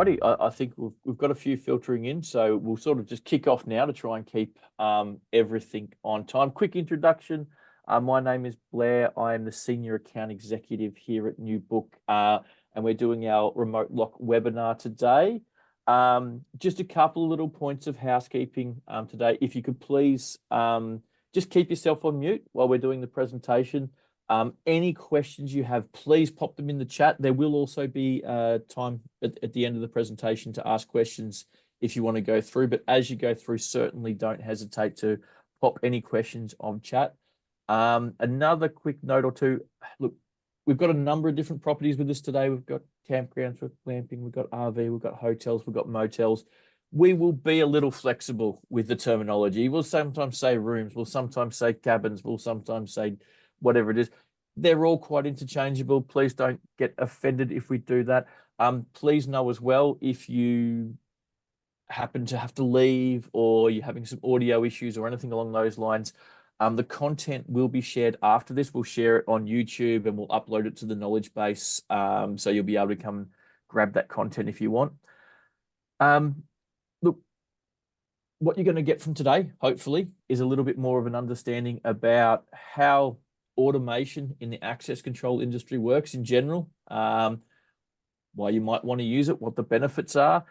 Alrighty, I think we've got a few filtering in, so we'll sort of just kick off now to try and keep everything on time. Quick introduction. My name is Blair. I am the Senior Account Executive here at Newbook, and we're doing our Remote Lock webinar today. Just a couple of little points of housekeeping today. If you could please just keep yourself on mute while we're doing the presentation. Any questions you have, please pop them in the chat. There will also be time at the end of the presentation to ask questions if you want to go through. But as you go through, certainly don't hesitate to pop any questions on chat. Another quick note or two. Look, we've got a number of different properties with us today. We've got campgrounds, we've got glamping, we've got RV, we've got hotels, we've got motels. We will be a little flexible with the terminology. We'll sometimes say rooms, we'll sometimes say cabins, we'll sometimes say whatever it is. They're all quite interchangeable. Please don't get offended if we do that. Please know as well, if you happen to have to leave or you're having some audio issues or anything along those lines, the content will be shared after this. We'll share it on YouTube and we'll upload it to the knowledge base. So you'll be able to come grab that content if you want. Look, what you're going to get from today, hopefully, is a little bit more of an understanding about how automation in the access control industry works in general, why you might want to use it, what the benefits are.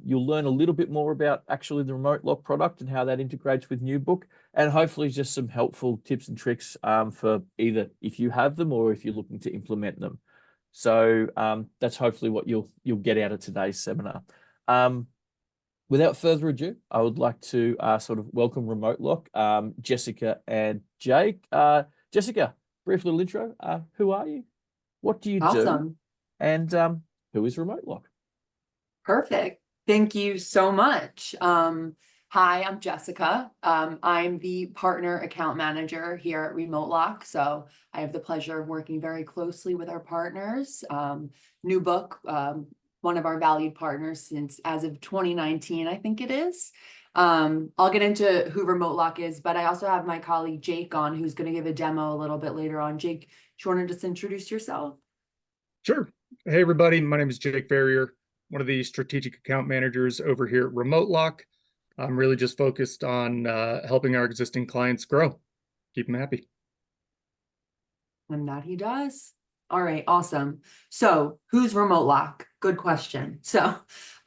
You'll learn a little bit more about actually the Remote Lock product and how that integrates with Newbook, and hopefully just some helpful tips and tricks for either if you have them or if you're looking to implement them. So that's hopefully what you'll get out of today's seminar. Without further ado, I would like to sort of welcome Remote Lock, Jessica and Jake. Jessica, brief little intro. Who are you? What do you do? And who is Remote Lock? Perfect. Thank you so much. Hi, I'm Jessica. I'm the partner account manager here at RemoteLock. So I have the pleasure of working very closely with our partners. Newbook, one of our valued partners since as of 2019, I think it is. I'll get into who RemoteLock is, but I also have my colleague Jake on, who's going to give a demo a little bit later on. Jake, do you want to just introduce yourself? Sure. Hey, everybody. My name is Jake Ferrier, one of the strategic account managers over here at RemoteLock. I'm really just focused on helping our existing clients grow, keep them happy. And that he does. All right, awesome. So who's RemoteLock? Good question. So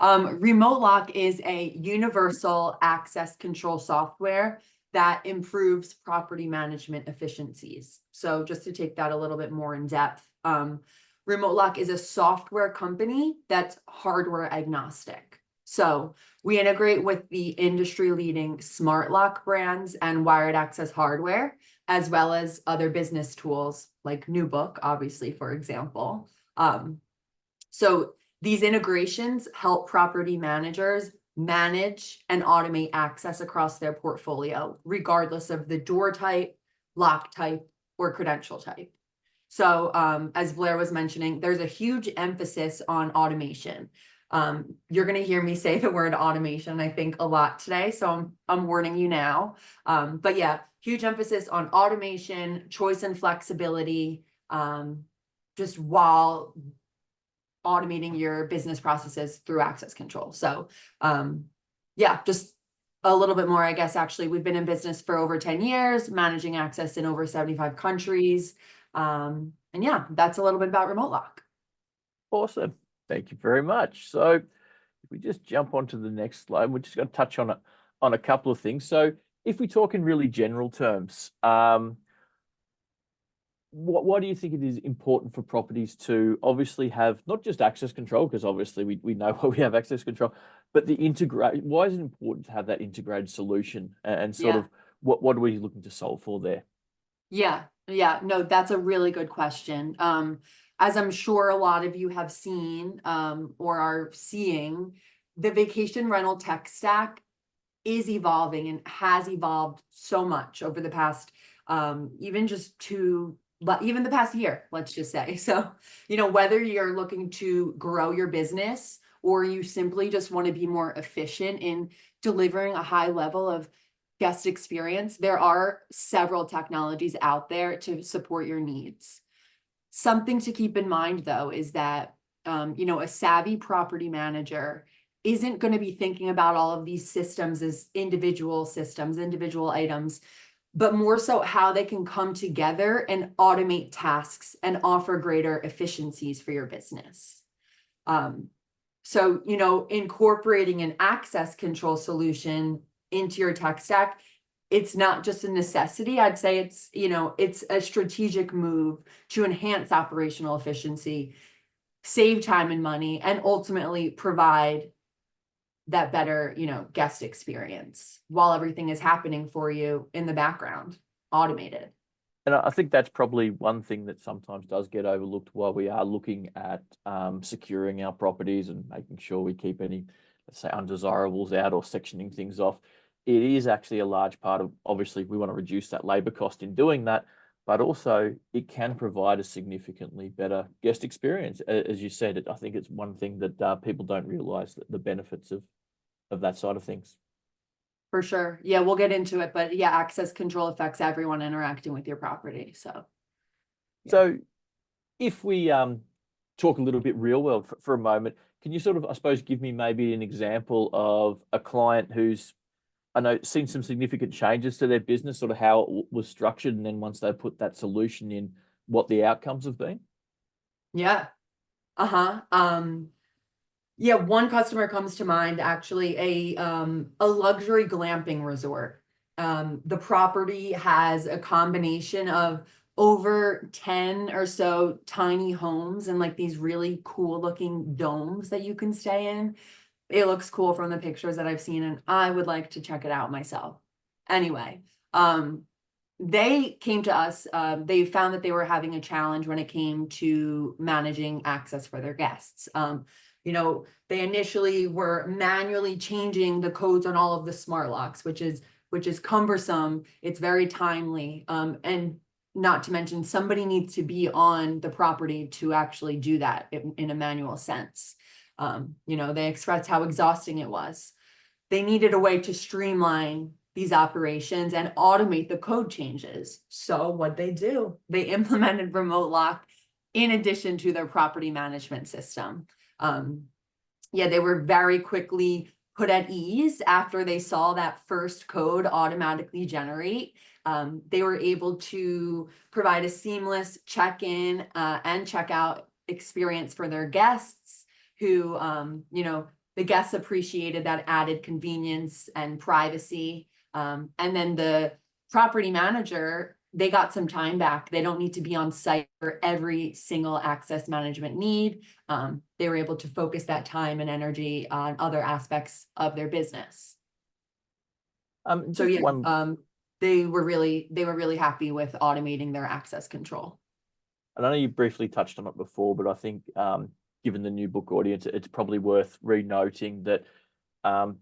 RemoteLock is a universal access control software that improves property management efficiencies. So just to take that a little bit more in depth, RemoteLock is a software company that's hardware agnostic. So we integrate with the industry-leading smart lock brands and wired access hardware, as well as other business tools like Newbook, obviously, for example. So these integrations help property managers manage and automate access across their portfolio, regardless of the door type, lock type, or credential type. So as Blair was mentioning, there's a huge emphasis on automation. You're going to hear me say the word automation, I think, a lot today. So I'm warning you now. But yeah, huge emphasis on automation, choice and flexibility, just while automating your business processes through access control. So yeah, just a little bit more, I guess. Actually, we've been in business for over 10 years, managing access in over 75 countries. And yeah, that's a little bit about RemoteLock. Awesome. Thank you very much. So if we just jump onto the next slide, we're just going to touch on a couple of things. So if we talk in really general terms, why do you think it is important for properties to obviously have not just access control, because obviously we know why we have access control, but the integrate? Why is it important to have that integrated solution and sort of what are we looking to solve for there? Yeah, no, that's a really good question. As I'm sure a lot of you have seen or are seeing, the vacation rental tech stack is evolving and has evolved so much over the past, even the past year, let's just say. So, whether you're looking to grow your business or you simply just want to be more efficient in delivering a high level of guest experience, there are several technologies out there to support your needs. Something to keep in mind, though, is that a savvy property manager isn't going to be thinking about all of these systems as individual systems, individual items, but more so how they can come together and automate tasks and offer greater efficiencies for your business. So, incorporating an access control solution into your tech stack, it's not just a necessity. I'd say it's a strategic move to enhance operational efficiency, save time and money, and ultimately provide that better, guest experience while everything is happening for you in the background, automated. And I think that's probably one thing that sometimes does get overlooked while we are looking at securing our properties and making sure we keep any, let's say, undesirables out or sectioning things off. It is actually a large part of, obviously, we want to reduce that labor cost in doing that, but also it can provide a significantly better guest experience. As you said, I think it's one thing that people don't realize, that the benefits of that side of things. For sure. Yeah, we'll get into it, but yeah, access control affects everyone interacting with your property. So, So if we talk a little bit real world for a moment, can you sort of, I suppose, give me maybe an example of a client who's, I know, seen some significant changes to their business, sort of how it was structured, and then once they put that solution in, what the outcomes have been? yeah. Yeah, one customer comes to mind, actually, a luxury glamping resort. The property has a combination of over 10 or so tiny homes and like these really cool looking domes that you can stay in. It looks cool from the pictures that I've seen, and I would like to check it out myself. Anyway, they came to us. They found that they were having a challenge when it came to managing access for their guests. They initially were manually changing the codes on all of the smart locks, which is cumbersome. It's very timely. And not to mention, somebody needs to be on the property to actually do that in a manual sense. They expressed how exhausting it was. They needed a way to streamline these operations and automate the code changes. So what they do, they implemented RemoteLock in addition to their property management system. They were very quickly put at ease after they saw that first code automatically generate. They were able to provide a seamless check-in and check-out experience for their guests who, the guests appreciated that added convenience and privacy. And then the property manager, they got some time back. They don't need to be on site for every single access management need. They were able to focus that time and energy on other aspects of their business. They were really happy with automating their access control. And I know you briefly touched on it before, but I think given the Newbook audience, it's probably worth re-noting that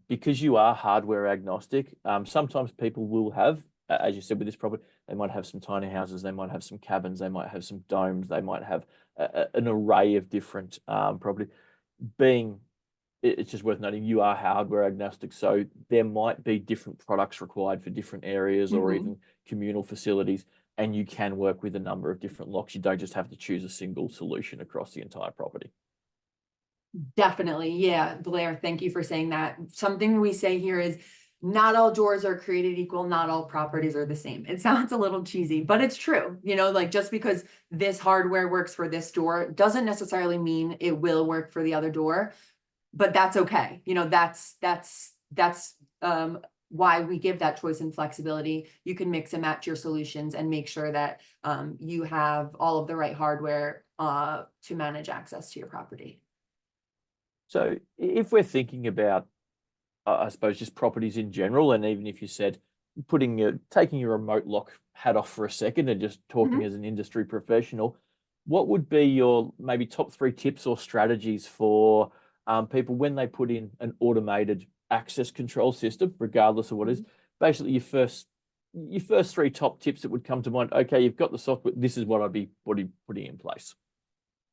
because you are hardware agnostic, sometimes people will have, as you said, with this property, they might have some tiny houses, they might have some cabins, they might have some domes, they might have an array of different property. It's just worth noting you are hardware agnostic, so there might be different products required for different areas or even communal facilities, and you can work with a number of different locks. You don't just have to choose a single solution across the entire property. Definitely. Yeah, Blair, thank you for saying that. Something we say here is not all doors are created equal. Not all properties are the same. It sounds a little cheesy, but it's true. Just because this hardware works for this door doesn't necessarily mean it will work for the other door, but that's okay. That's why we give that choice and flexibility. You can mix and match your solutions and make sure that you have all of the right hardware to manage access to your property. So if we're thinking about, I suppose, just properties in general, and even if you said taking your RemoteLock hat off for a second and just talking as an industry professional, what would be your maybe top 3 tips or strategies for people when they put in an automated access control system, regardless of what it is? Basically, your first 3 top tips that would come to mind. Okay, you've got the software. This is what I'd be putting in place.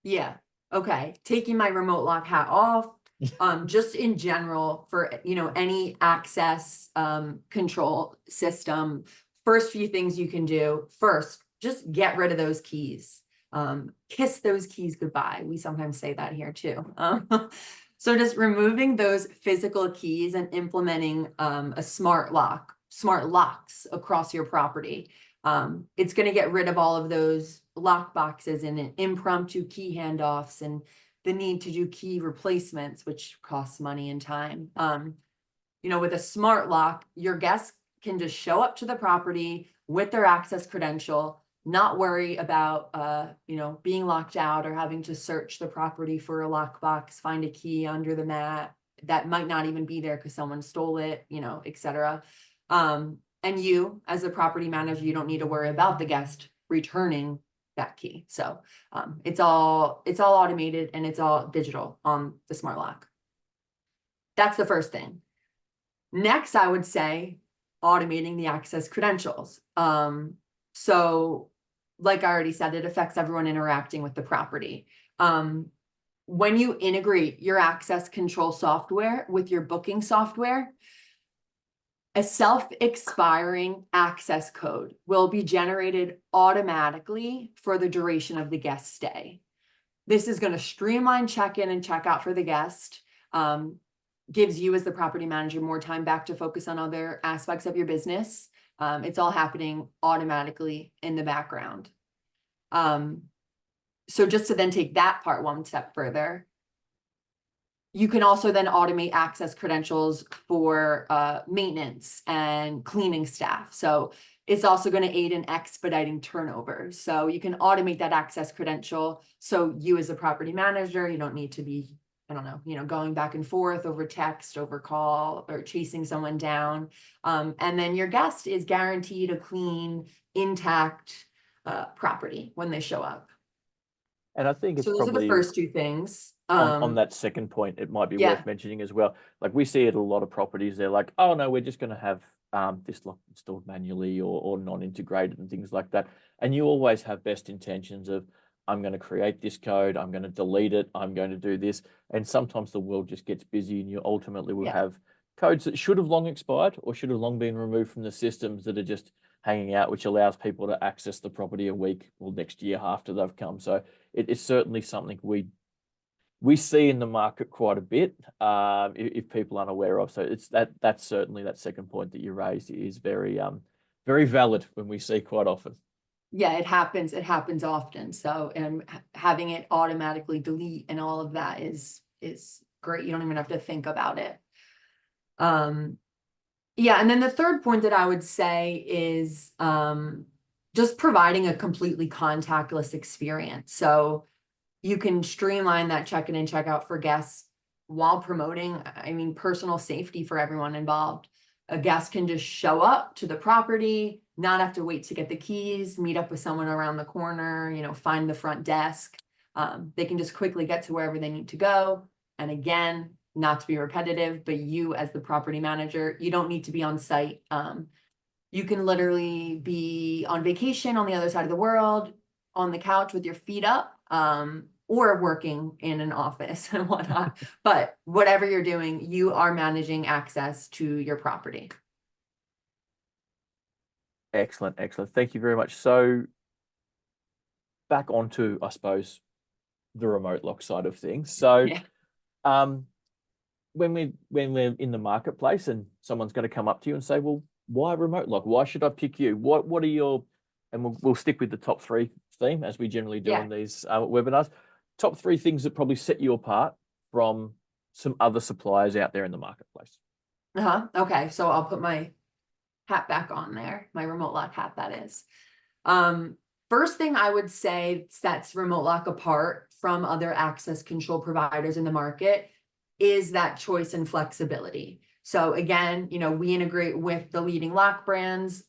Yeah. Okay. Taking my RemoteLock hat off. Just in general for, any access control system, first few things you can do. First, just get rid of those keys. Kiss those keys goodbye. We sometimes say that here too. So just removing those physical keys and implementing a smart locks across your property. It's going to get rid of all of those lock boxes and impromptu key handoffs and the need to do key replacements, which costs money and time. With a smart lock, your guests can just show up to the property with their access credential, not worry about, being locked out or having to search the property for a lockbox, find a key under the mat that might not even be there because someone stole it, etc. And you, as a property manager, you don't need to worry about the guest returning that key. So it's all automated and it's all digital on the smart lock. That's the first thing. Next, I would say automating the access credentials. So like I already said, it affects everyone interacting with the property. When you integrate your access control software with your booking software, a self-expiring access code will be generated automatically for the duration of the guest stay. This is going to streamline check-in and check-out for the guest, gives you as the property manager more time back to focus on other aspects of your business. It's all happening automatically in the background. So just to then take that part one step further, you can also then automate access credentials for maintenance and cleaning staff. So it's also going to aid in expediting turnover. So you can automate that access credential. So you as a property manager, you don't need to be, going back and forth over text, over call, or chasing someone down. And then your guest is guaranteed a clean, intact property when they show up. And I think it's so those probably are the first two things. On that second point, it might be worth mentioning as well. Like we see it a lot of properties, they're like, oh no, we're just going to have this lock installed manually or non-integrated and things like that. And you always have best intentions of, I'm going to create this code, I'm going to delete it, I'm going to do this. And sometimes the world just gets busy and you ultimately will have codes that should have long expired or should have long been removed from the systems that are just hanging out, which allows people to access the property a week or next year after they've come. So it is certainly something we see in the market quite a bit, if people aren't aware of. So it's that's certainly that second point that you raised is very valid when we see quite often. Yeah, it happens often. So having it automatically delete and all of that is great. You don't even have to think about it. Yeah, and then the third point that I would say is just providing a completely contactless experience. So you can streamline that check-in and check-out for guests while promoting, personal safety for everyone involved. A guest can just show up to the property, not have to wait to get the keys, meet up with someone around the corner, find the front desk. They can just quickly get to wherever they need to go. And again, not to be repetitive, but you as the property manager, you don't need to be on site. You can literally be on vacation on the other side of the world, on the couch with your feet up, or working in an office and whatnot. But whatever you're doing, you are managing access to your property. Excellent. Thank you very much. So back onto, I suppose, the remote lock side of things. So when we're in the marketplace and someone's going to come up to you and say, well, why remote lock? Why should I pick you? What are your, and we'll stick with the top three theme as we generally do on these webinars. Top three things that probably set you apart from some other suppliers out there in the marketplace. Okay, so I'll put my hat back on there, my remote lock hat, that is. First thing I would say sets remote lock apart from other access control providers in the market is that choice and flexibility. So again, we integrate with the leading lock brands,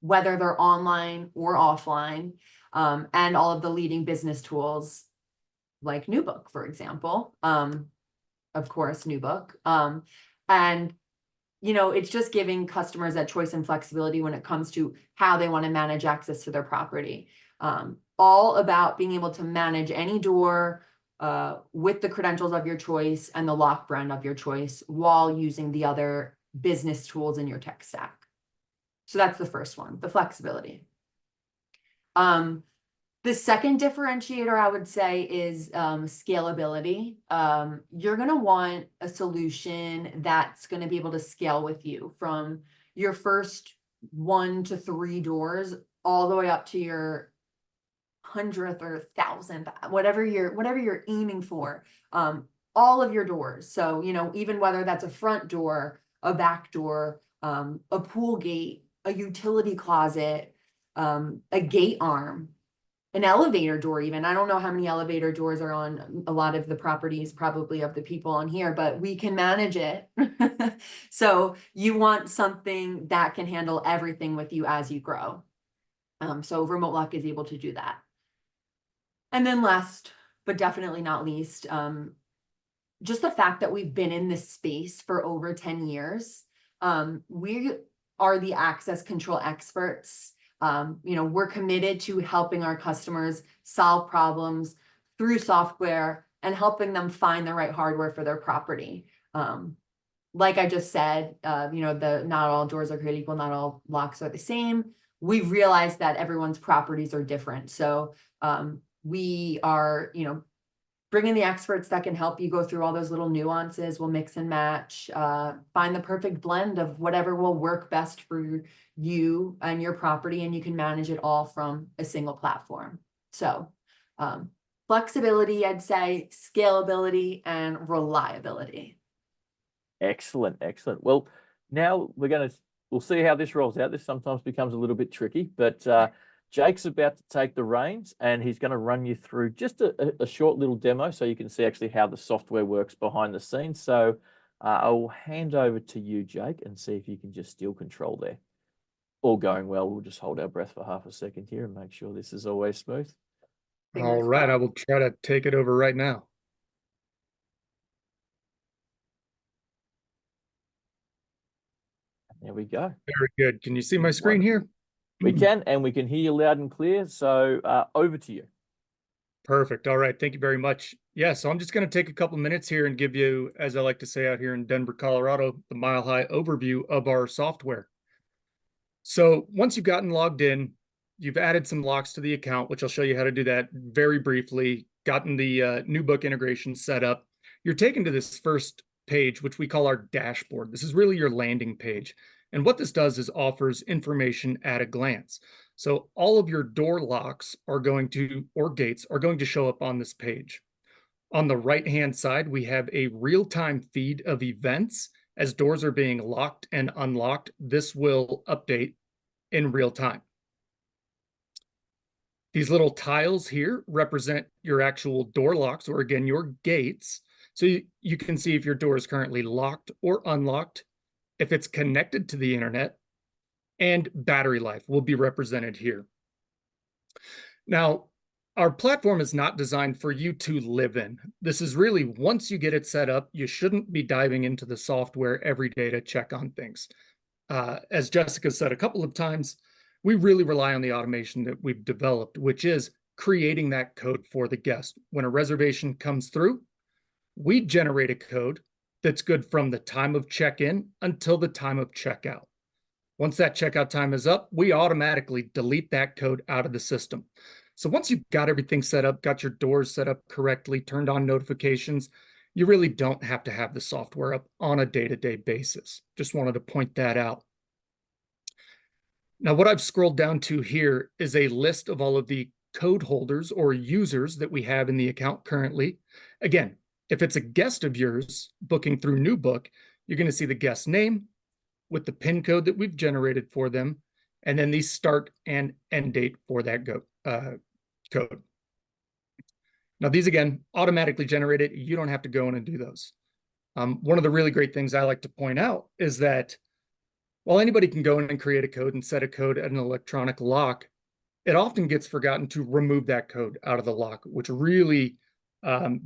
whether they're online or offline, and all of the leading business tools like Newbook, for example. Of course, Newbook. And it's just giving customers that choice and flexibility when it comes to how they want to manage access to their property. All about being able to manage any door with the credentials of your choice and the lock brand of your choice while using the other business tools in your tech stack. So that's the first one, the flexibility. The second differentiator I would say is scalability. You're going to want a solution that's going to be able to scale with you from your first 1 to 3 doors all the way up to your 100th or 1,000th, whatever you're aiming for. All of your doors. So, you know, even whether that's a front door, a back door, a pool gate, a utility closet, a gate arm, an elevator door even. I don't know how many elevator doors are on a lot of the properties, probably of the people on here, but we can manage it. So you want something that can handle everything with you as you grow. So RemoteLock is able to do that. And then last, but definitely not least, just the fact that we've been in this space for over 10 years. We are the access control experts. You know, we're committed to helping our customers solve problems through software and helping them find the right hardware for their property. Like I just said, you know, not all doors are created equal, not all locks are the same. We've realized that everyone's properties are different. So we are, you know, bringing the experts that can help you go through all those little nuances. We'll mix and match, find the perfect blend of whatever will work best for you and your property, and you can manage it all from a single platform. So flexibility, I'd say, scalability, and reliability. Excellent, excellent. Well, now we'll see how this rolls out. This sometimes becomes a little bit tricky, but Jake's about to take the reins and he's going to run you through just a short little demo so you can see actually how the software works behind the scenes. So I will hand over to you, Jake, and see if you can just steal control there. All going well, we'll just hold our breath for half a second here and make sure this is always smooth. All right, I will try to take it over right now. There we go. Very good. Can you see my screen here? We can, and we can hear you loud and clear. So over to you. Perfect. All right. Thank you very much. Yeah, so I'm just going to take a couple minutes here and give you, as I like to say out here in Denver, Colorado, the mile-high overview of our software. So once you've gotten logged in, you've added some locks to the account, which I'll show you how to do that very briefly, gotten the Newbook integration set up. You're taken to this first page, which we call our dashboard. This is really your landing page. And what this does is offers information at a glance. So all of your door locks are going to, or gates are going to show up on this page. On the right-hand side, we have a real-time feed of events. As doors are being locked and unlocked, this will update in real time. These little tiles here represent your actual door locks, or again, your gates. So you can see if your door is currently locked or unlocked, if it's connected to the internet, and battery life will be represented here. Now, our platform is not designed for you to live in. This is really, once you get it set up, you shouldn't be diving into the software every day to check on things. As Jessica said a couple of times, we really rely on the automation that we've developed, which is creating that code for the guest. When a reservation comes through, we generate a code that's good from the time of check-in until the time of checkout. Once that checkout time is up, we automatically delete that code out of the system. So once you've got everything set up, got your doors set up correctly, turned on notifications, you really don't have to have the software up on a day-to-day basis. Just wanted to point that out. Now, what I've scrolled down to here is a list of all of the code holders or users that we have in the account currently. Again, if it's a guest of yours booking through Newbook, you're going to see the guest name with the PIN code that we've generated for them, and then the start and end date for that code. Now, these, again, automatically generated. You don't have to go in and do those. One of the really great things I like to point out is that while anybody can go in and create a code and set a code at an electronic lock, it often gets forgotten to remove that code out of the lock, which really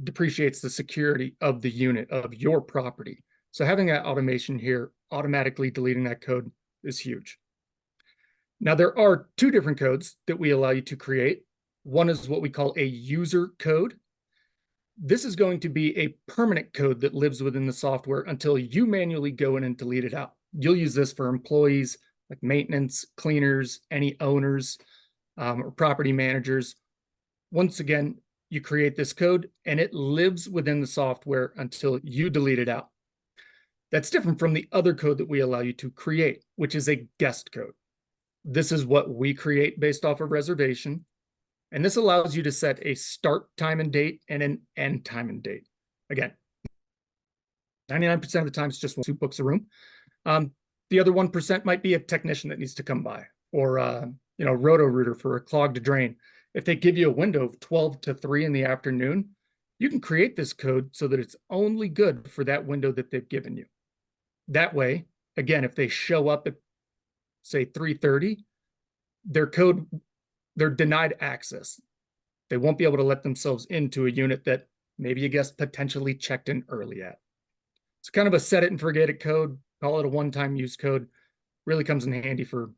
depreciates the security of the unit of your property. So having that automation here, automatically deleting that code, is huge. Now, there are two different codes that we allow you to create. One is what we call a user code. This is going to be a permanent code that lives within the software until you manually go in and delete it out. You'll use this for employees like maintenance, cleaners, any owners, or property managers, once again, you create this code and it lives within the software until you delete it out. That's different from the other code that we allow you to create, which is a guest code. This is what we create based off of reservation. And this allows you to set a start time and date and an end time and date. Again, 99% of the time, it's just one who books a room. The other 1% might be a technician that needs to come by, or roto-rooter for a clogged drain. If they give you a window of 12 to 3 in the afternoon, you can create this code so that it's only good for that window that they've given you. That way, again, if they show up at, say, 3:30, they're denied access. They won't be able to let themselves into a unit that maybe a guest potentially checked in early at. It's kind of a set it and forget it code, call it a one-time use code. Really comes in handy for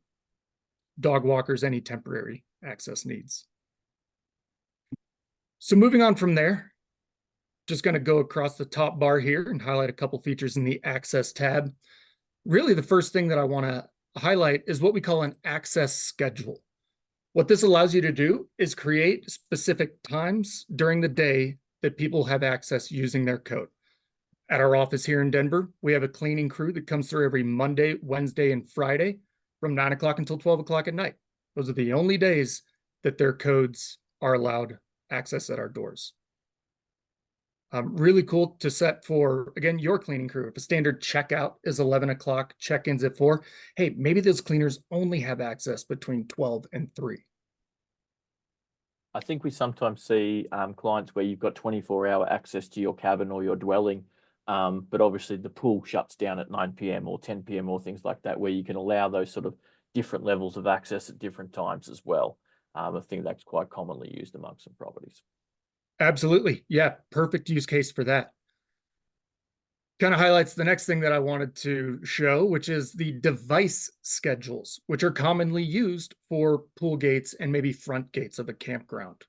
dog walkers, any temporary access needs. So moving on from there, just going to go across the top bar here and highlight a couple features in the access tab. Really, the first thing that I want to highlight is what we call an access schedule. What this allows you to do is create specific times during the day that people have access using their code. At our office here in Denver, we have a cleaning crew that comes through every Monday, Wednesday, and Friday from 9 o'clock until 12 o'clock at night. Those are the only days that their codes are allowed access at our doors. Really cool to set for, again, your cleaning crew. If a standard checkout is 11 o'clock, check-ins at 4, hey, maybe those cleaners only have access between 12 and 3. I think we sometimes see clients where you've got 24-hour access to your cabin or your dwelling, but obviously the pool shuts down at 9 p.m. or 10 p.m. or things like that, where you can allow those sort of different levels of access at different times as well. I think that's quite commonly used amongst some properties. Absolutely. Yeah, perfect use case for that. Kind of highlights the next thing that I wanted to show, which is the device schedules, which are commonly used for pool gates and maybe front gates of a campground.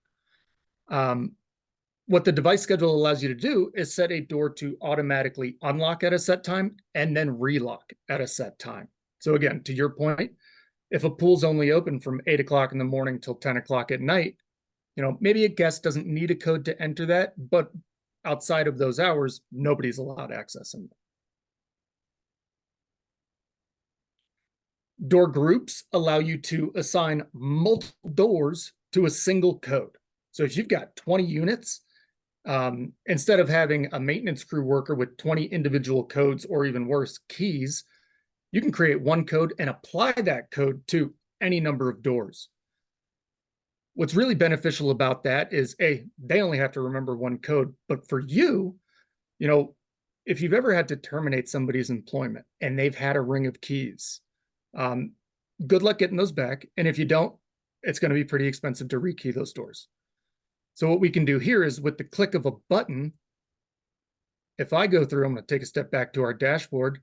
What the device schedule allows you to do is set a door to automatically unlock at a set time and then relock at a set time. So again, to your point, if a pool's only open from 8 o'clock in the morning till 10 o'clock at night, maybe a guest doesn't need a code to enter that, but outside of those hours, nobody's allowed access in them. Door groups allow you to assign multiple doors to a single code. So if you've got 20 units, instead of having a maintenance crew worker with 20 individual codes, or even worse, keys, you can create one code and apply that code to any number of doors. What's really beneficial about that is, they only have to remember one code, but for you, if you've ever had to terminate somebody's employment and they've had a ring of keys, good luck getting those back. And if you don't, it's going to be pretty expensive to rekey those doors. So what we can do here is, with the click of a button, if I go through, I'm going to take a step back to our dashboard.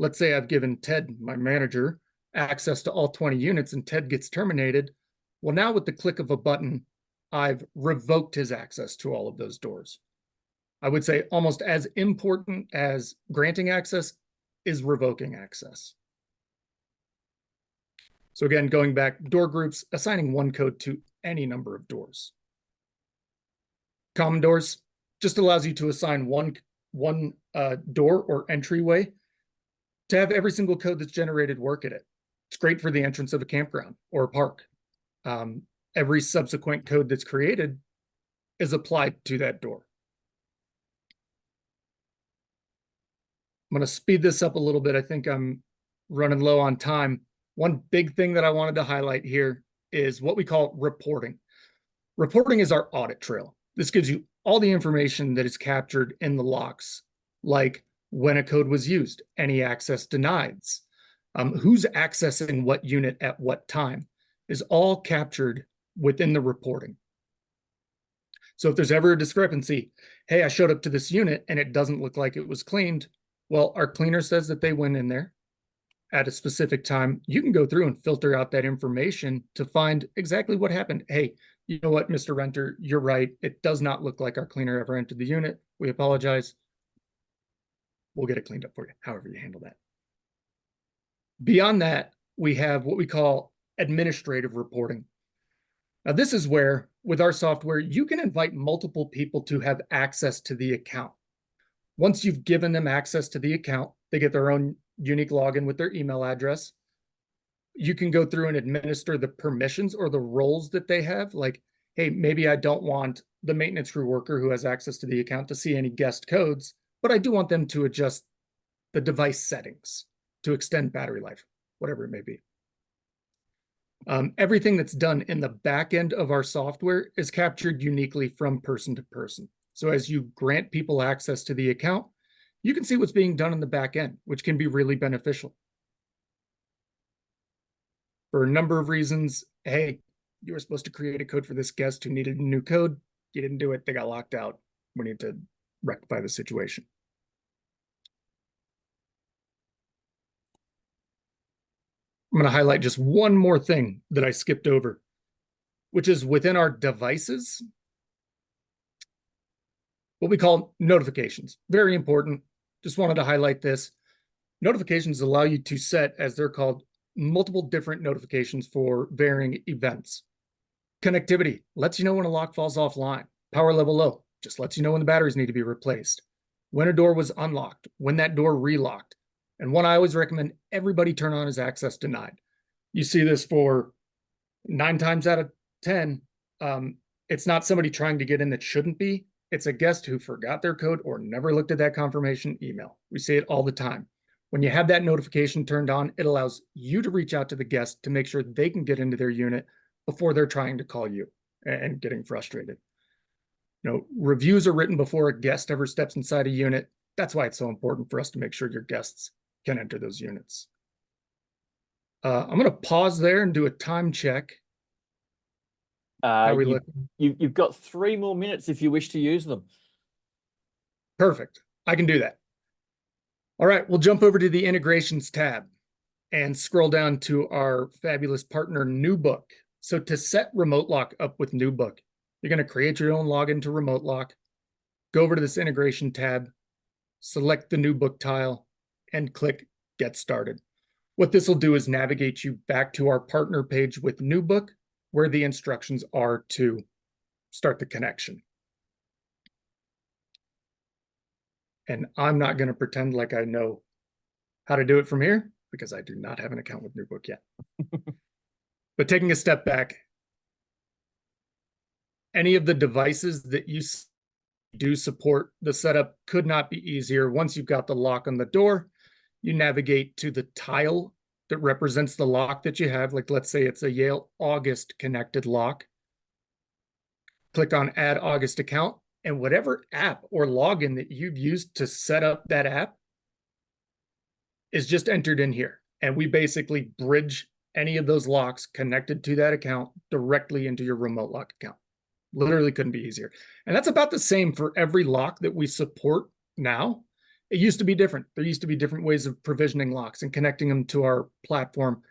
Let's say I've given Ted, my manager, access to all 20 units and Ted gets terminated. Well, now with the click of a button, I've revoked his access to all of those doors. I would say almost as important as granting access is revoking access. So again, going back, door groups, assigning one code to any number of doors. Common doors just allows you to assign one door or entryway to have every single code that's generated work at it. It's great for the entrance of a campground or a park. Every subsequent code that's created is applied to that door. I'm going to speed this up a little bit. I think I'm running low on time. One big thing that I wanted to highlight here is what we call reporting. Reporting is our audit trail. This gives you all the information that is captured in the locks, like when a code was used, any access denied, who's accessing what unit at what time, is all captured within the reporting. So if there's ever a discrepancy, hey, I showed up to this unit and it doesn't look like it was cleaned. Well, our cleaner says that they went in there at a specific time. You can go through and filter out that information to find exactly what happened. Hey, you know what, Mr. Renter, you're right. It does not look like our cleaner ever entered the unit. We apologize. We'll get it cleaned up for you, however you handle that. Beyond that, we have what we call administrative reporting. Now, this is where, with our software, you can invite multiple people to have access to the account. Once you've given them access to the account, they get their own unique login with their email address. You can go through and administer the permissions or the roles that they have. Like, hey, maybe I don't want the maintenance crew worker who has access to the account to see any guest codes, but I do want them to adjust the device settings to extend battery life, whatever it may be. Everything that's done in the back end of our software is captured uniquely from person to person. So as you grant people access to the account, you can see what's being done in the back end, which can be really beneficial. For a number of reasons, hey, you were supposed to create a code for this guest who needed a new code. You didn't do it. They got locked out. We need to rectify the situation. I'm going to highlight just one more thing that I skipped over, which is within our devices, what we call notifications. Very important. Just wanted to highlight this. Notifications allow you to set, as they're called, multiple different notifications for varying events. Connectivity lets you know when a lock falls offline. Power level low just lets you know when the batteries need to be replaced. When a door was unlocked, when that door relocked. And one I always recommend everybody turn on is access denied. You see this for 9 times out of 10. It's not somebody trying to get in that shouldn't be. It's a guest who forgot their code or never looked at that confirmation email. We see it all the time. When you have that notification turned on, it allows you to reach out to the guest to make sure they can get into their unit before they're trying to call you and getting frustrated. You know, reviews are written before a guest ever steps inside a unit. That's why it's so important for us to make sure your guests can enter those units. I'm going to pause there and do a time check. You've got 3 more minutes if you wish to use them. Perfect. I can do that. All right, we'll jump over to the integrations tab and scroll down to our fabulous partner, Newbook. So to set RemoteLock up with Newbook, you're going to create your own login to RemoteLock, go over to this integration tab, select the Newbook tile, and click Get Started. What this will do is navigate you back to our partner page with Newbook, where the instructions are to start the connection. And I'm not going to pretend like I know how to do it from here because I do not have an account with Newbook yet. But taking a step back, any of the devices that you do support, the setup could not be easier. Once you've got the lock on the door, you navigate to the tile that represents the lock that you have. Like, let's say it's a Yale August connected lock. Click on Add August Account. And whatever app or login that you've used to set up that app is just entered in here. And we basically bridge any of those locks connected to that account directly into your RemoteLock account. Literally couldn't be easier. And that's about the same for every lock that we support now. It used to be different. There used to be different ways of provisioning locks and connecting them to our platform.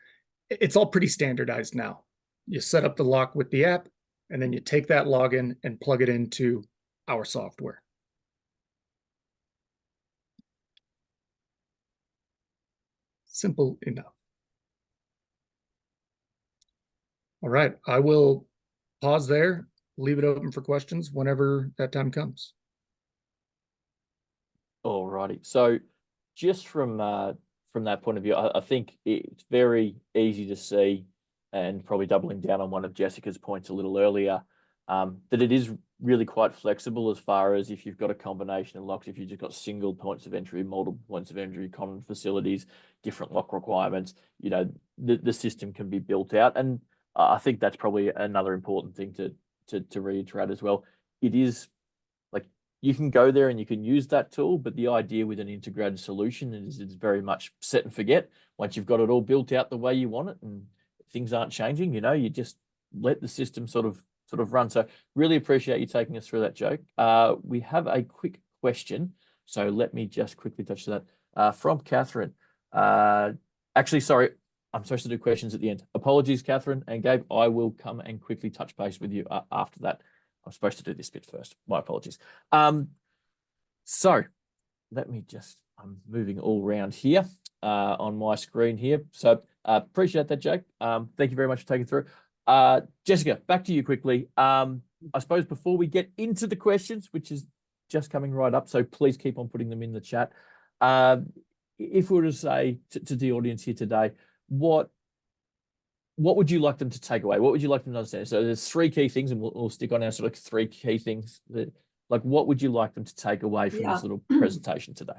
It's all pretty standardized now. You set up the lock with the app, and then you take that login and plug it into our software. Simple enough. All right, I will pause there, leave it open for questions whenever that time comes. All righty. So just from that point of view, I think it's very easy to see, and probably doubling down on one of Jessica's points a little earlier, that it is really quite flexible as far as if you've got a combination of locks, if you've just got single points of entry, multiple points of entry, common facilities, different lock requirements, you know, the system can be built out. And I think that's probably another important thing to reiterate as well. It is like you can go there and you can use that tool, but the idea with an integrated solution is it's very much set and forget. Once you've got it all built out the way you want it and things aren't changing, you know, you just let the system sort of run. So really appreciate you taking us through that, Joe. We have a quick question. So let me just quickly touch that from Catherine. Actually, sorry, I'm supposed to do questions at the end. Apologies, Catherine and Gabe. I will come and quickly touch base with you after that. I'm supposed to do this bit first. My apologies. So let me just, I'm moving all around here on my screen here. So appreciate that, Jake. Thank you very much for taking through. Jessica, back to you quickly. I suppose before we get into the questions, which is just coming right up, so please keep on putting them in the chat. If we were to say to the audience here today, what would you like them to take away? What would you like them to understand? So there's three key things, and we'll stick on our sort of three key things. Like, what would you like them to take away from this little presentation today?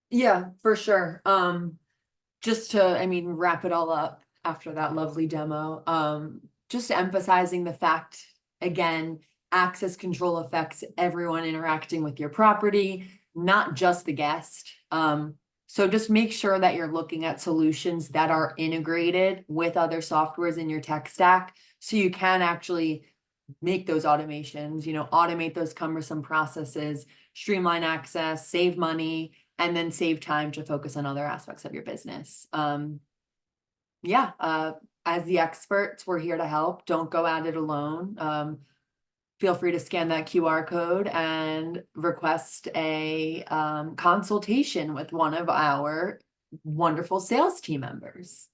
Yeah, for sure. Just to, I mean, wrap it all up after that lovely demo. Just emphasizing the fact, again, access control affects everyone interacting with your property, not just the guest. So just make sure that you're looking at solutions that are integrated with other softwares in your tech stack, so you can actually make those automations, automate those cumbersome processes, streamline access, save money, and then save time to focus on other aspects of your business. As the experts, we're here to help. Don't go at it alone. Feel free to scan that QR code and request a consultation with one of our wonderful sales team members.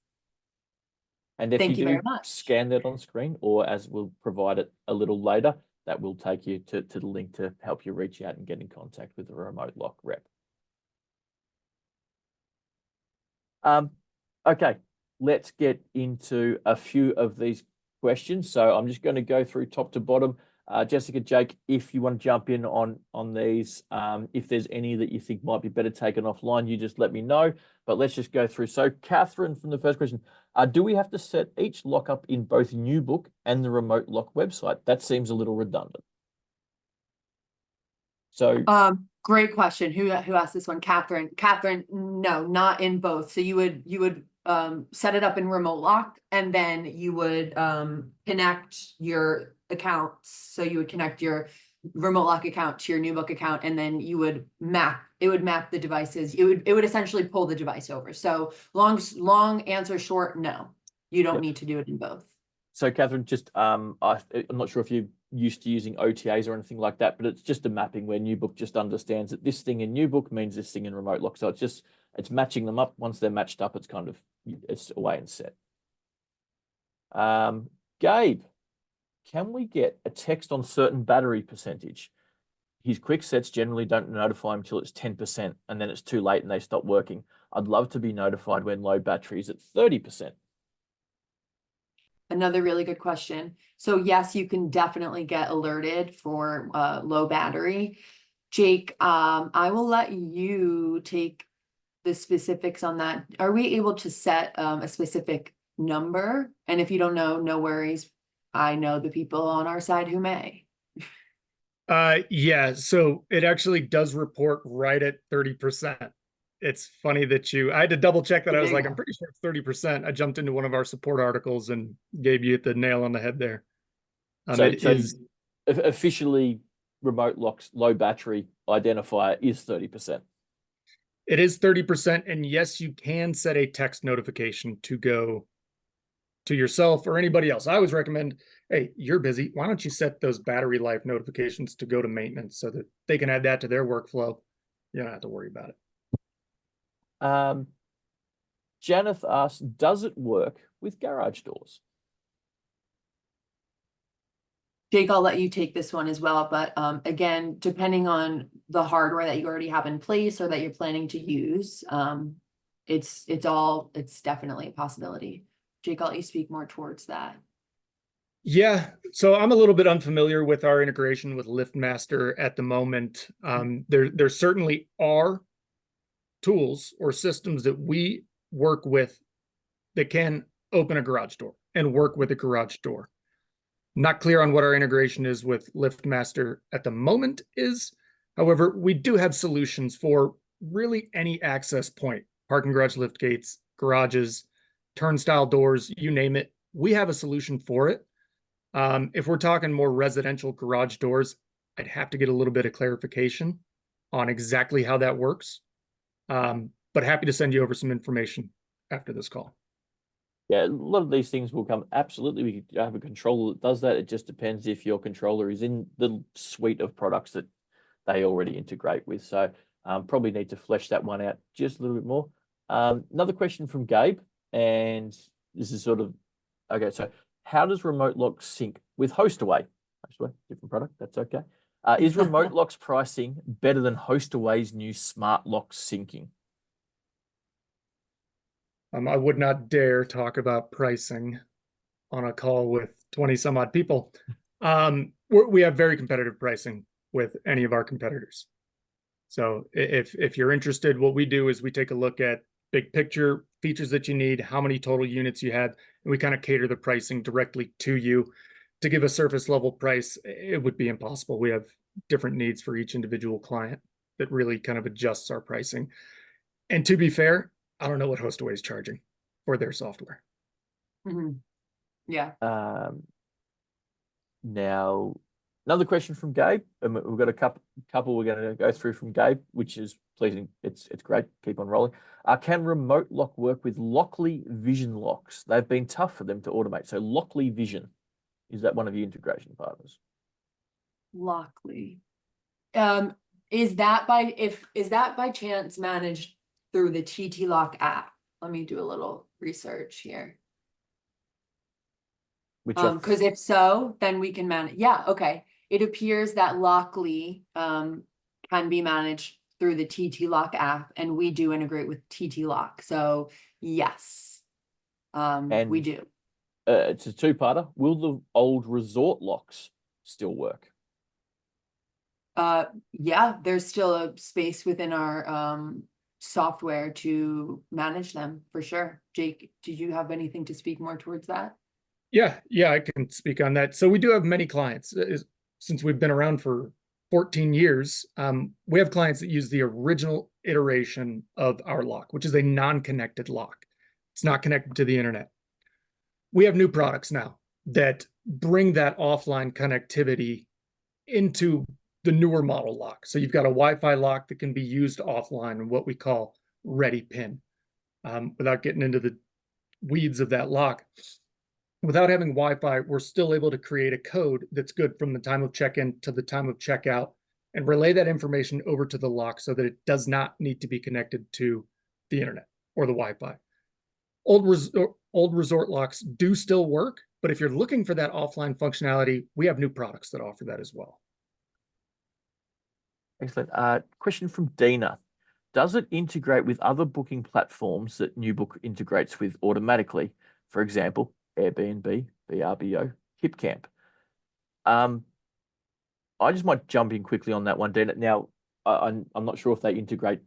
And if Thank you you do very much. scan that on screen, or as we'll provide it a little later, that will take you to the link to help you reach out and get in contact with the RemoteLock rep. Okay, let's get into a few of these questions. So I'm just going to go through top to bottom. Jessica, Jake, if you want to jump in on these, if there's any that you think might be better taken offline, you just let me know. But let's just go through. So Catherine, from the first question, do we have to set each lockup in both Newbook and the RemoteLock website? That seems a little redundant. So great question. Who asked this one? Catherine. Catherine, no, not in both. So you would set it up in RemoteLock, and then you would connect your accounts. So you would connect your RemoteLock account to your Newbook account, and then you would map the devices. It would essentially pull the device over. So long answer short, no, you don't need to do it in both. So Catherine, just I'm not sure if you're used to using OTAs or anything like that, but it's just a mapping where Newbook just understands that this thing in Newbook means this thing in RemoteLock. So it's matching them up. Once they're matched up, it's away and set. Gabe, can we get a text on certain battery percentage? His quick sets generally don't notify him until it's 10%, and then it's too late and they stop working. I'd love to be notified when low battery is at 30%. Another really good question. So yes, you can definitely get alerted for low battery. Jake, I will let you take the specifics on that. Are we able to set a specific number? And if you don't know, no worries. I know the people on our side who may. Yeah, so it actually does report right at 30%. It's funny that I had to double check that. I was like, I'm pretty sure it's 30%. I jumped into one of our support articles and gave you the nail on the head there. Officially, RemoteLock's low battery identifier is 30%. It is 30%. And yes, you can set a text notification to go to yourself or anybody else. I always recommend, hey, you're busy. Why don't you set those battery life notifications to go to maintenance so that they can add that to their workflow? You don't have to worry about it. Janeth asks, does it work with garage doors? Jake, I'll let you take this one as well. But again, depending on the hardware that you already have in place or that you're planning to use, it's definitely a possibility. Jake, I'll let you speak more towards that. Yeah, so I'm a little bit unfamiliar with our integration with LiftMaster at the moment. There certainly are tools or systems that we work with that can open a garage door and work with a garage door. Not clear on what our integration is with LiftMaster at the moment is. However, we do have solutions for really any access point, parking garage lift gates, garages, turnstile doors, you name it. We have a solution for it. If we're talking more residential garage doors, I'd have to get a little bit of clarification on exactly how that works. But happy to send you over some information after this call. Yeah, a lot of these things will come. Absolutely, we have a controller that does that. It just depends if your controller is in the suite of products that they already integrate with. So probably need to flesh that one out just a little bit more. Another question from Gabe, and this is sort of, okay, so how does RemoteLock sync with HostAway? HostAway, different product, that's okay. Is RemoteLock's pricing better than HostAway's new smart lock syncing? I would not dare talk about pricing on a call with 20 some odd people. We have very competitive pricing with any of our competitors. So if you're interested, what we do is we take a look at big picture features that you need, how many total units you have, and we kind of cater the pricing directly to you. To give a surface level price, it would be impossible. We have different needs for each individual client that really kind of adjusts our pricing. And to be fair, I don't know what HostAway is charging for their software. Yeah. Now, another question from Gabe, and we've got a couple we're going to go through from Gabe, which is pleasing. It's great. Keep on rolling. Can RemoteLock work with Lockly Vision locks? They've been tough for them to automate. So Lockly Vision, is that one of your integration partners? Lockly. Is that by chance managed through the TT-Lock app? Let me do a little research here. Because if so, then we can manage. Yeah, okay. It appears that Lockly can be managed through the TT-Lock app, and we do integrate with TT-Lock. So yes, we do. It's a two-parter. Will the old resort locks still work? Yeah, there's still a space within our software to manage them for sure. Jake, did you have anything to speak more towards that? Yeah, I can speak on that. So we do have many clients. Since we've been around for 14 years, we have clients that use the original iteration of our lock, which is a non-connected lock. It's not connected to the internet. We have new products now that bring that offline connectivity into the newer model lock. So you've got a Wi-Fi lock that can be used offline, what we call ready pin. Without getting into the weeds of that lock, without having Wi-Fi, we're still able to create a code that's good from the time of check-in to the time of checkout and relay that information over to the lock so that it does not need to be connected to the internet or the Wi-Fi. Old resort locks do still work, but if you're looking for that offline functionality, we have new products that offer that as well. Excellent. Question from Dina. Does it integrate with other booking platforms that Newbook integrates with automatically? For example, Airbnb, VRBO, HipCamp. I just might jump in quickly on that one, Dina. Now, I'm not sure if they integrate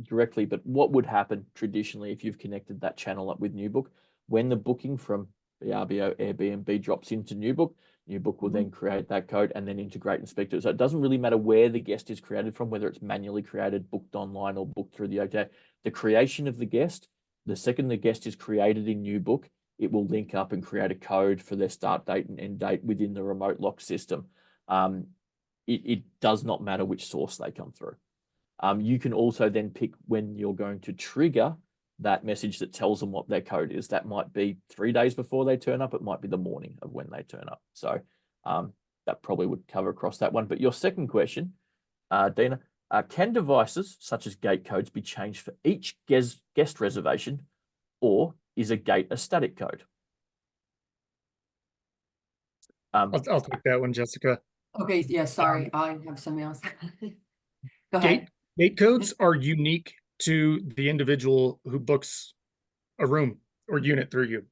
directly, but what would happen traditionally if you've connected that channel up with Newbook? When the booking from VRBO, Airbnb drops into Newbook, Newbook will then create that code and then integrate and speak to it. So it doesn't really matter where the guest is created from, whether it's manually created, booked online, or booked through the OTA. The creation of the guest, the second the guest is created in Newbook, it will link up and create a code for their start date and end date within the RemoteLock system. It does not matter which source they come through. You can also then pick when you're going to trigger that message that tells them what their code is. That might be 3 days before they turn up. It might be the morning of when they turn up. So that probably would cover across that one. But your second question, Dina, can devices such as gate codes be changed for each guest reservation, or is a gate a static code? I'll take that one, Jessica. Okay, yeah, sorry, I have something else. Go ahead. Gate codes are unique to the individual who books a room or unit through you.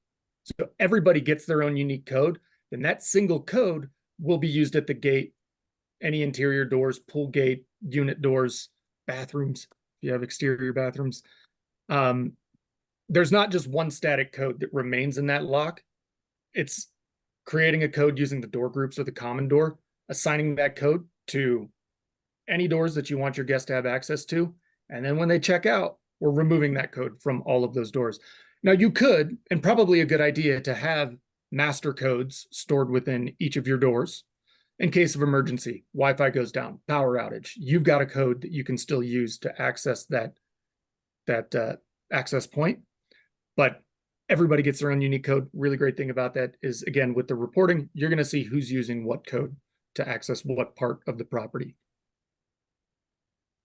So everybody gets their own unique code, and that single code will be used at the gate, any interior doors, pool gate, unit doors, bathrooms, if you have exterior bathrooms. There's not just one static code that remains in that lock. It's creating a code using the door groups or the common door, assigning that code to any doors that you want your guest to have access to. And then when they check out, we're removing that code from all of those doors. Now you could, and probably a good idea, to have master codes stored within each of your doors. In case of emergency, Wi-Fi goes down, power outage, you've got a code that you can still use to access that access point. But everybody gets their own unique code. Really great thing about that is, again, with the reporting, you're going to see who's using what code to access what part of the property.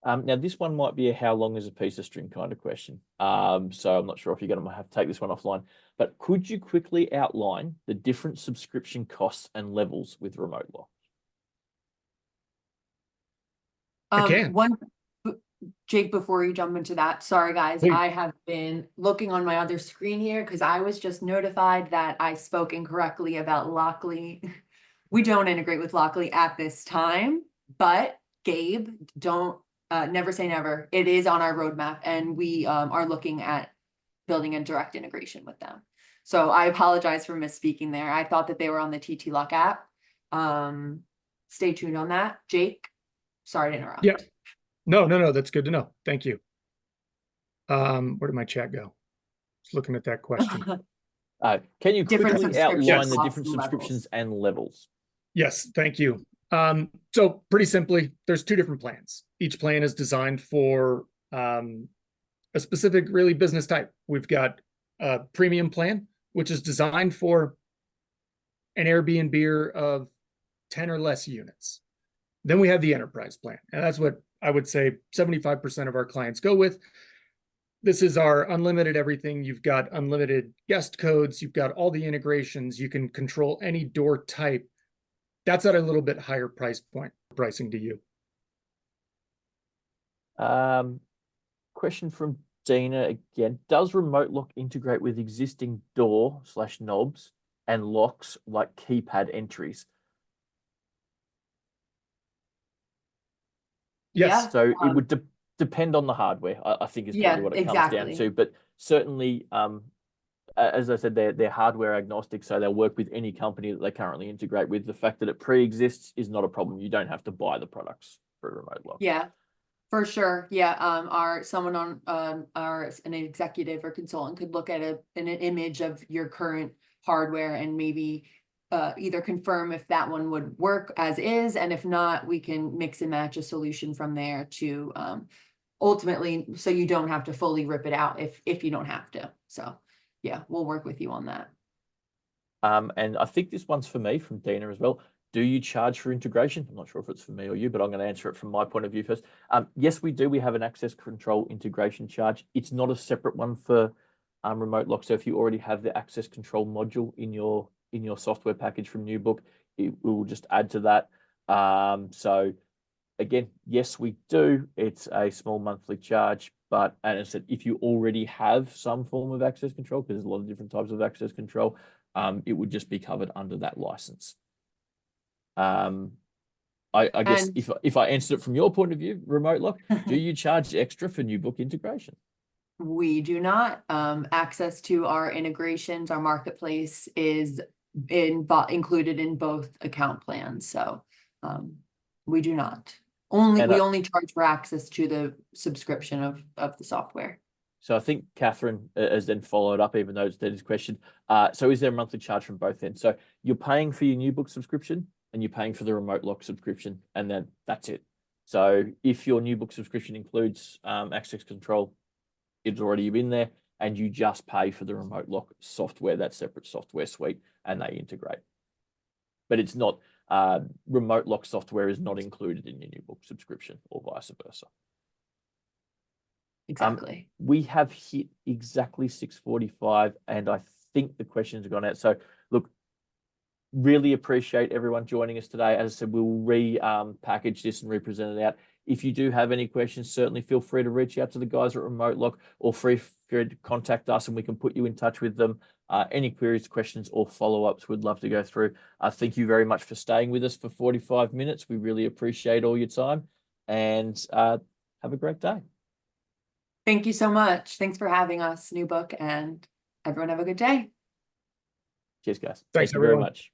Now this one might be a how long is a piece of string kind of question. So I'm not sure if you're going to have to take this one offline, but could you quickly outline the different subscription costs and levels with RemoteLock? I can. Jake, before you jump into that, sorry guys, Please. I have been looking on my other screen here because I was just notified that I spoke incorrectly about Lockly. We don't integrate with Lockly at this time, but Gabe, don't never say never. It is on our roadmap, and we are looking at building a direct integration with them. So I apologize for misspeaking there. I thought that they were on the TT Lock app. Stay tuned on that. Jake, sorry to interrupt. Yeah. No, that's good to know. Thank you. Where did my chat go? Just looking at that question. Can you Different quickly subscription outline the costs different and levels. subscriptions and levels? Yes, thank you. So pretty simply, there's two different plans. Each plan is designed for a specific really business type. We've got a premium plan, which is designed for an Airbnb of 10 or less units. Then we have the enterprise plan, and that's what I would say 75% of our clients go with. This is our unlimited everything. You've got unlimited guest codes. You've got all the integrations. You can control any door type. That's at a little bit higher price point pricing to you. Question from Dina again. Does RemoteLock integrate with existing door/knobs and locks like keypad entries? Yes. Yeah. So it would depend on the hardware, I think is probably what it comes down to. But certainly, as I said, they're hardware agnostic, so they'll work with any company that they currently integrate with. The fact that it pre-exists is not a problem. You don't have to buy the products for RemoteLock. Yeah, for sure. Yeah. Someone on an executive or consultant could look at an image of your current hardware and maybe either confirm if that one would work as is, and if not, we can mix and match a solution from there to ultimately, so you don't have to fully rip it out if you don't have to. So yeah, we'll work with you on that. And I think this one's for me from Dina as well. Do you charge for integration? I'm not sure if it's for me or you, but I'm going to answer it from my point of view first. Yes, we do. We have an access control integration charge. It's not a separate one for RemoteLock. So if you already have the access control module in your software package from Newbook, we will just add to that. So again, yes, we do. It's a small monthly charge, but and I said if you already have some form of access control, because there's a lot of different types of access control, it would just be covered under that license. I guess if I answered it from your point of view, RemoteLock, do you charge extra for Newbook integration? We do not. Access to our integrations, our marketplace is included in both account plans. So we do not. We only charge for access to the subscription of the software. So I think Catherine has then followed up, even though it's Dennis' question. So is there a monthly charge from both ends? So you're paying for your Newbook subscription and you're paying for the RemoteLock subscription, and then that's it. So if your Newbook subscription includes access control, it's already in there, and you just pay for the RemoteLock software, that separate software suite, and they integrate. But it's not, RemoteLock software is not included in your Newbook subscription or vice versa. Exactly. We have hit exactly 6:45, and I think the questions have gone out. So look, really appreciate everyone joining us today. As I said, we'll package this and represent it out. If you do have any questions, certainly feel free to reach out to the guys at RemoteLock, or free to contact us and we can put you in touch with them. Any queries, questions, or follow-ups, we'd love to go through. Thank you very much for staying with us for 45 minutes. We really appreciate all your time, and have a great day. Thank you so much. Thanks for having us, Newbook, and everyone have a good day. Cheers, guys. Thanks Thank you very much.